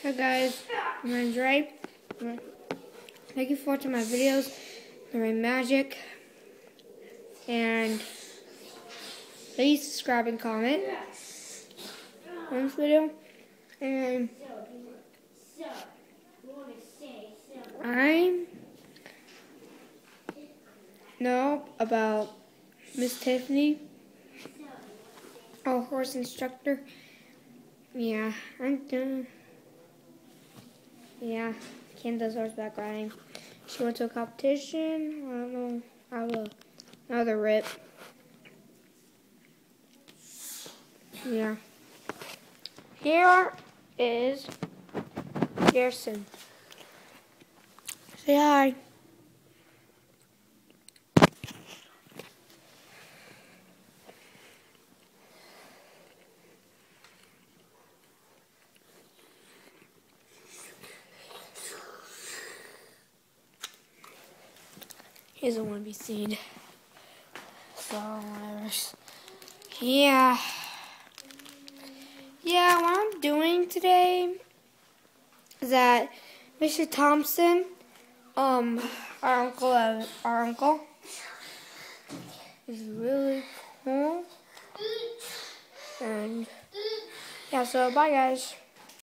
Hey guys, my name's Ray. Thank you for watching my videos. They're magic. And please subscribe and comment on this video. And I know about Miss Tiffany, a horse instructor. Yeah, I'm done. Yeah, Kim does horseback riding. She went to a competition. I don't know. I have another rip. Yeah. Here is Garrison. Say hi. He doesn't want to be seen. So, whatever. Yeah. Yeah, what I'm doing today is that Mr. Thompson, our uncle, is really cool. And, yeah, so bye guys.